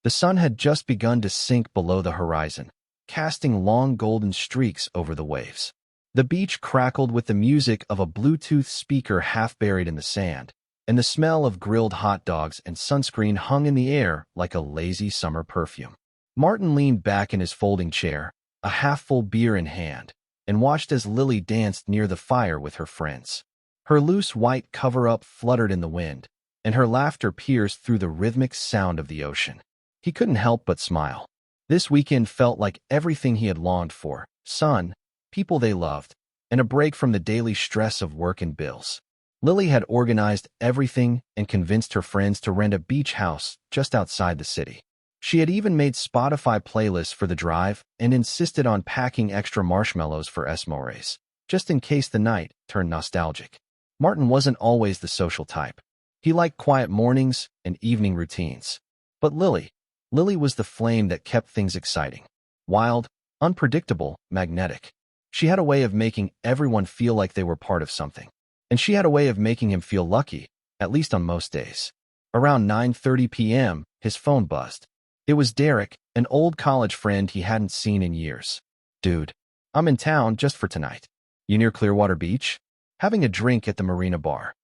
The sun had just begun to sink below the horizon, casting long golden streaks over the waves. The beach crackled with the music of a Bluetooth speaker half buried in the sand, and the smell of grilled hot dogs and sunscreen hung in the air like a lazy summer perfume. Martin leaned back in his folding chair, a half-full beer in hand, and watched as Lily danced near the fire with her friends. Her loose white cover-up fluttered in the wind, and her laughter pierced through the rhythmic sound of the ocean. He couldn't help but smile. This weekend felt like everything he had longed for: sun, people they loved, and a break from the daily stress of work and bills. Lily had organized everything and convinced her friends to rent a beach house just outside the city. She had even made Spotify playlists for the drive and insisted on packing extra marshmallows for s'mores, just in case the night turned nostalgic. Martin wasn't always the social type. He liked quiet mornings and evening routines. But Lily was the flame that kept things exciting. Wild, unpredictable, magnetic. She had a way of making everyone feel like they were part of something. And she had a way of making him feel lucky, at least on most days. Around 9:30 p.m., his phone buzzed. It was Derek, an old college friend he hadn't seen in years. "Dude, I'm in town just for tonight. You near Clearwater Beach? Having a drink at the Marina Bar."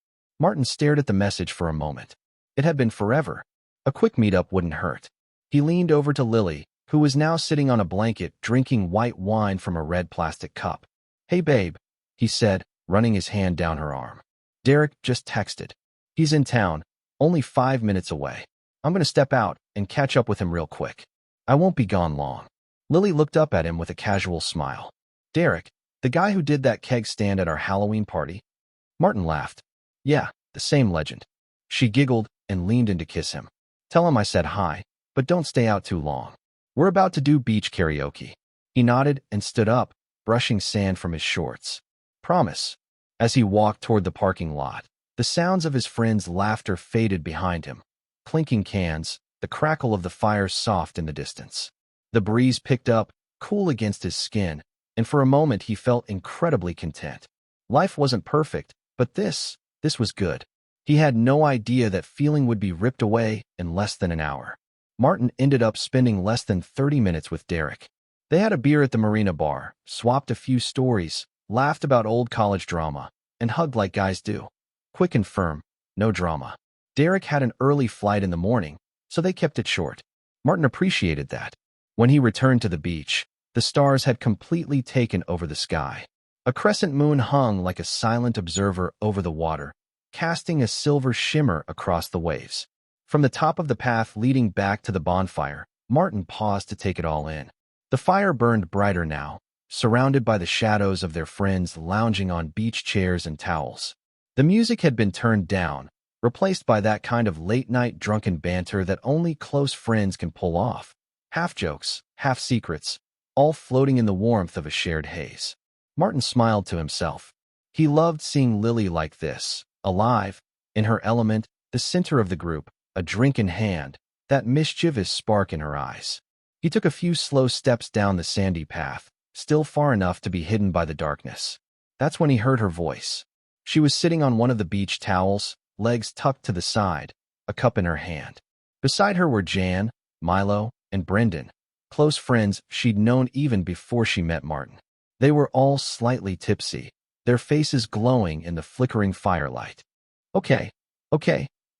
Martin stared at the message for a moment. It had been forever. A quick meetup wouldn't hurt. He leaned over to Lily, who was now sitting on a blanket drinking white wine from a red plastic cup. "Hey babe," he said, running his hand down her arm. "Derek just texted. He's in town, only 5 minutes away. I'm going to step out and catch up with him real quick. I won't be gone long." Lily looked up at him with a casual smile. "Derek, the guy who did that keg stand at our Halloween party?" Martin laughed. "Yeah, the same legend." She giggled and leaned in to kiss him. "Tell him I said hi, but don't stay out too long. We're about to do beach karaoke." He nodded and stood up, brushing sand from his shorts. "Promise." As he walked toward the parking lot, the sounds of his friends' laughter faded behind him. Clinking cans, the crackle of the fire soft in the distance. The breeze picked up, cool against his skin, and for a moment he felt incredibly content. Life wasn't perfect, but this was good. He had no idea that feeling would be ripped away in less than an hour. Martin ended up spending less than 30 minutes with Derek. They had a beer at the Marina Bar, swapped a few stories, laughed about old college drama, and hugged like guys do. Quick and firm, no drama. Derek had an early flight in the morning, so they kept it short. Martin appreciated that. When he returned to the beach, the stars had completely taken over the sky. A crescent moon hung like a silent observer over the water, casting a silver shimmer across the waves. From the top of the path leading back to the bonfire, Martin paused to take it all in. The fire burned brighter now, surrounded by the shadows of their friends lounging on beach chairs and towels. The music had been turned down, replaced by that kind of late-night drunken banter that only close friends can pull off. Half jokes, half secrets, all floating in the warmth of a shared haze. Martin smiled to himself. He loved seeing Lily like this, alive, in her element, the center of the group, a drink in hand, that mischievous spark in her eyes. He took a few slow steps down the sandy path, still far enough to be hidden by the darkness. That's when he heard her voice. She was sitting on one of the beach towels, legs tucked to the side, a cup in her hand. Beside her were Jan, Milo, and Brendan, close friends she'd known even before she met Martin. They were all slightly tipsy, their faces glowing in the flickering firelight. Okay,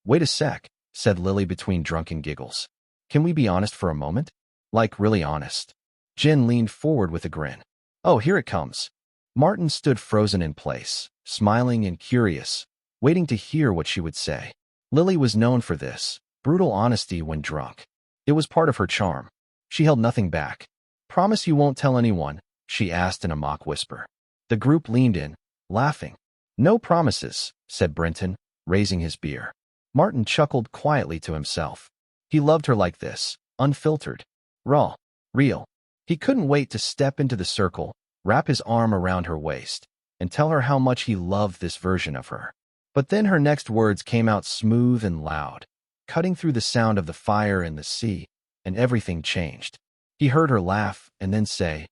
wait a sec," said Lily between drunken giggles. "Can we be honest for a moment? Like, really honest?" Jen leaned forward with a grin. "Oh, here it comes." Martin stood frozen in place, smiling and curious, waiting to hear what she would say. Lily was known for this, brutal honesty when drunk. It was part of her charm. She held nothing back. "Promise you won't tell anyone?" she asked in a mock whisper. The group leaned in, laughing. "No promises," said Brenton, raising his beer. Martin chuckled quietly to himself. He loved her like this, unfiltered, raw, real. He couldn't wait to step into the circle, wrap his arm around her waist, and tell her how much he loved this version of her. But then her next words came out smooth and loud, cutting through the sound of the fire and the sea, and everything changed. He heard her laugh and then say,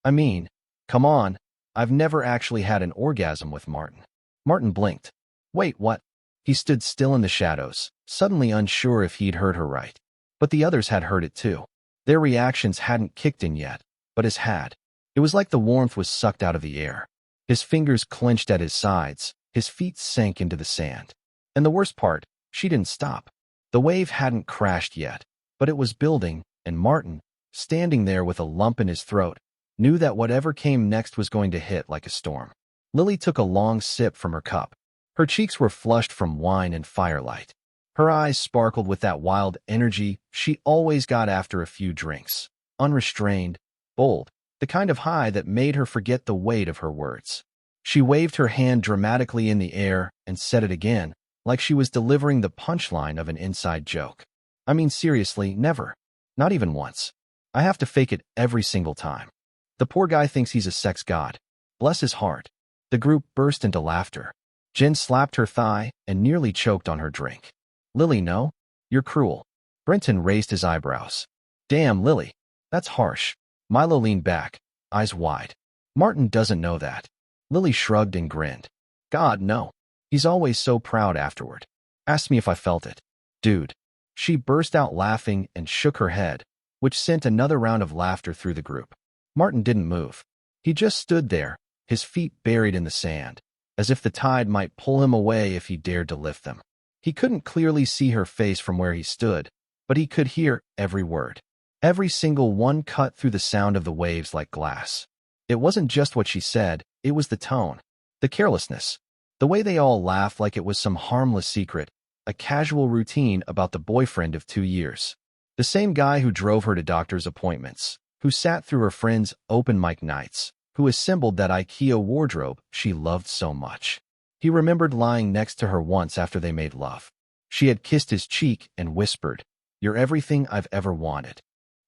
"I mean, come on, I've never actually had an orgasm with Martin." Martin blinked. "Wait, what?" He stood still in the shadows, suddenly unsure if he'd heard her right. But the others had heard it too. Their reactions hadn't kicked in yet, but his had. It was like the warmth was sucked out of the air. His fingers clenched at his sides, his feet sank into the sand. And the worst part, she didn't stop. The wave hadn't crashed yet, but it was building, and Martin, standing there with a lump in his throat, knew that whatever came next was going to hit like a storm. Lily took a long sip from her cup. Her cheeks were flushed from wine and firelight. Her eyes sparkled with that wild energy she always got after a few drinks. Unrestrained, bold, the kind of high that made her forget the weight of her words. She waved her hand dramatically in the air and said it again, like she was delivering the punchline of an inside joke. I mean, seriously, never. Not even once. I have to fake it every single time. The poor guy thinks he's a sex god. Bless his heart. The group burst into laughter. Jen slapped her thigh and nearly choked on her drink. Lily, no? You're cruel. Brenton raised his eyebrows. Damn, Lily. That's harsh. Milo leaned back, eyes wide. Martin doesn't know that. Lily shrugged and grinned. God, no. He's always so proud afterward. Asked me if I felt it. Dude. She burst out laughing and shook her head, which sent another round of laughter through the group. Martin didn't move. He just stood there, his feet buried in the sand, as if the tide might pull him away if he dared to lift them. He couldn't clearly see her face from where he stood, but he could hear every word. Every single one cut through the sound of the waves like glass. It wasn't just what she said, it was the tone, the carelessness, the way they all laughed like it was some harmless secret, a casual routine about the boyfriend of 2 years. The same guy who drove her to doctor's appointments, who sat through her friends' open mic nights, who assembled that IKEA wardrobe she loved so much. He remembered lying next to her once after they made love. She had kissed his cheek and whispered, "You're everything I've ever wanted."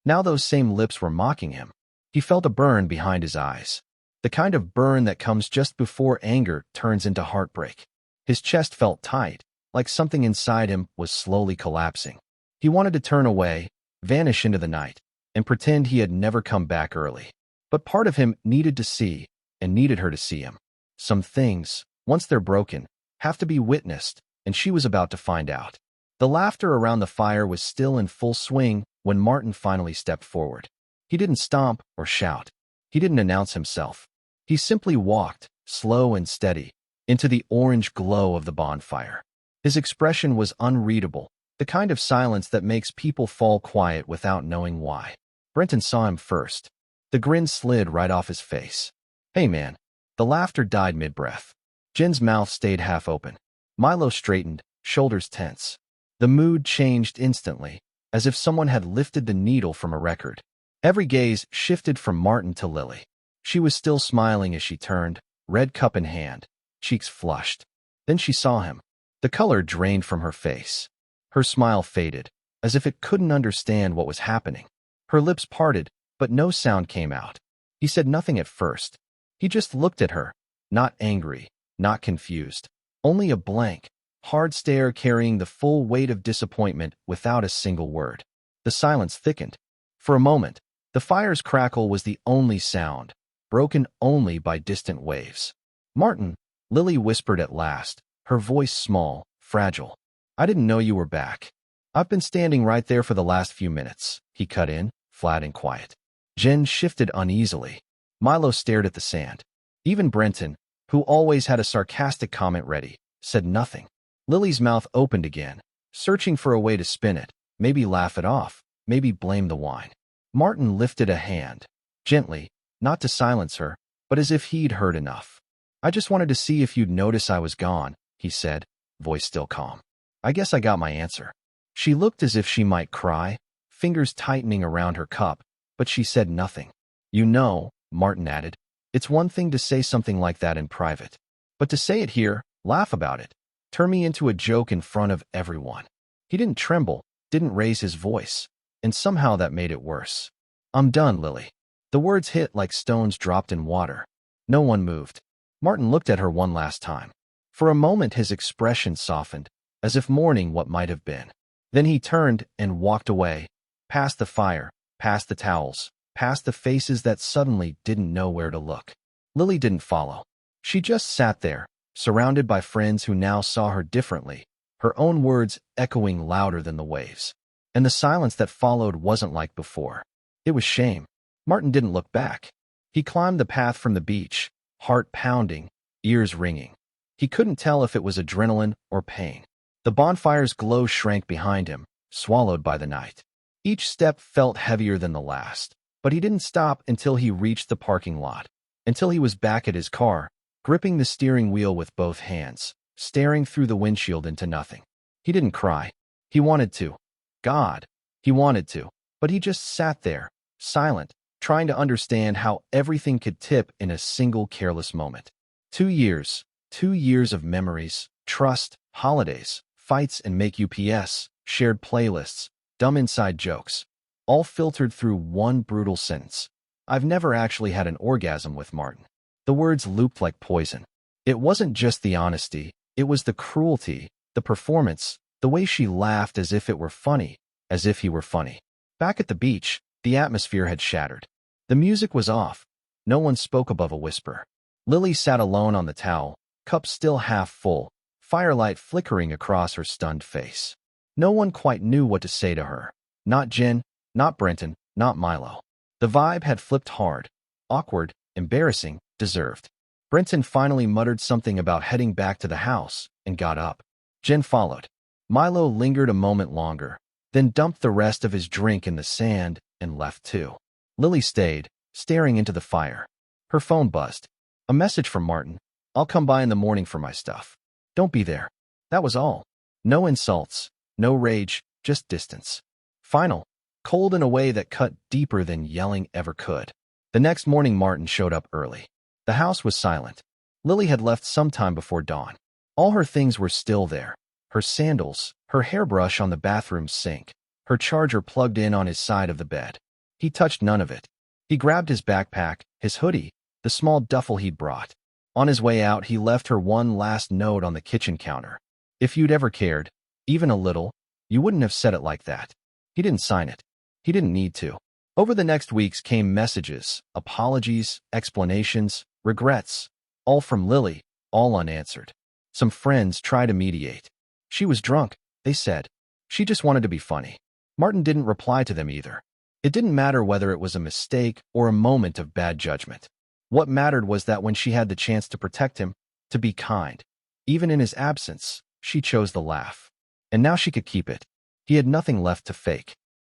Now those same lips were mocking him. He felt a burn behind his eyes. The kind of burn that comes just before anger turns into heartbreak. His chest felt tight, like something inside him was slowly collapsing. He wanted to turn away, vanish into the night, and pretend he had never come back early. But part of him needed to see, and needed her to see him. Some things, once they're broken, have to be witnessed, and she was about to find out. The laughter around the fire was still in full swing when Martin finally stepped forward. He didn't stomp or shout. He didn't announce himself. He simply walked, slow and steady, into the orange glow of the bonfire. His expression was unreadable, the kind of silence that makes people fall quiet without knowing why. Brenton saw him first. The grin slid right off his face. Hey man. The laughter died mid-breath. Jen's mouth stayed half open. Milo straightened, shoulders tense. The mood changed instantly, as if someone had lifted the needle from a record. Every gaze shifted from Martin to Lily. She was still smiling as she turned, red cup in hand, cheeks flushed. Then she saw him. The color drained from her face. Her smile faded, as if it couldn't understand what was happening. Her lips parted, but no sound came out. He said nothing at first. He just looked at her, not angry, not confused. Only a blank, hard stare carrying the full weight of disappointment without a single word. The silence thickened. For a moment, the fire's crackle was the only sound, broken only by distant waves. Martin, Lily whispered at last, her voice small, fragile. I didn't know you were back. I've been standing right there for the last few minutes, he cut in, flat and quiet. Jen shifted uneasily. Milo stared at the sand. Even Brenton, who always had a sarcastic comment ready, said nothing. Lily's mouth opened again, searching for a way to spin it, maybe laugh it off, maybe blame the wine. Martin lifted a hand, gently, not to silence her, but as if he'd heard enough. I just wanted to see if you'd notice I was gone, he said, voice still calm. I guess I got my answer. She looked as if she might cry, fingers tightening around her cup, but she said nothing. You know, Martin added, it's one thing to say something like that in private, but to say it here, laugh about it, turn me into a joke in front of everyone. He didn't tremble, didn't raise his voice, and somehow that made it worse. I'm done, Lily. The words hit like stones dropped in water. No one moved. Martin looked at her one last time. For a moment his expression softened, as if mourning what might have been. Then he turned and walked away, past the fire, past the towels, past the faces that suddenly didn't know where to look. Lily didn't follow. She just sat there, surrounded by friends who now saw her differently, her own words echoing louder than the waves. And the silence that followed wasn't like before. It was shame. Martin didn't look back. He climbed the path from the beach, heart pounding, ears ringing. He couldn't tell if it was adrenaline or pain. The bonfire's glow shrank behind him, swallowed by the night. Each step felt heavier than the last, but he didn't stop until he reached the parking lot, until he was back at his car, gripping the steering wheel with both hands, staring through the windshield into nothing. He didn't cry. He wanted to. God, he wanted to. But he just sat there, silent, trying to understand how everything could tip in a single careless moment. 2 years. 2 years of memories, trust, holidays, fights and make UPS, shared playlists, dumb inside jokes, all filtered through one brutal sentence. I've never actually had an orgasm with Martin. The words looped like poison. It wasn't just the honesty, it was the cruelty, the performance, the way she laughed as if it were funny, as if he were funny. Back at the beach, the atmosphere had shattered. The music was off. No one spoke above a whisper. Lily sat alone on the towel, cup still half full, firelight flickering across her stunned face. No one quite knew what to say to her. Not Jen, not Brenton, not Milo. The vibe had flipped hard. Awkward, embarrassing, deserved. Brenton finally muttered something about heading back to the house and got up. Jen followed. Milo lingered a moment longer, then dumped the rest of his drink in the sand and left too. Lily stayed, staring into the fire. Her phone buzzed. A message from Martin. I'll come by in the morning for my stuff. Don't be there. That was all. No insults, no rage, just distance. Final, cold in a way that cut deeper than yelling ever could. The next morning Martin showed up early. The house was silent. Lily had left sometime before dawn. All her things were still there. Her sandals, her hairbrush on the bathroom sink, her charger plugged in on his side of the bed. He touched none of it. He grabbed his backpack, his hoodie, the small duffel he'd brought. On his way out, he left her one last note on the kitchen counter. If you'd ever cared, even a little, you wouldn't have said it like that. He didn't sign it. He didn't need to. Over the next weeks came messages, apologies, explanations, regrets, all from Lily, all unanswered. Some friends tried to mediate. She was drunk, they said. She just wanted to be funny. Martin didn't reply to them either. It didn't matter whether it was a mistake or a moment of bad judgment. What mattered was that when she had the chance to protect him, to be kind, even in his absence, she chose the laugh. And now she could keep it. He had nothing left to fake.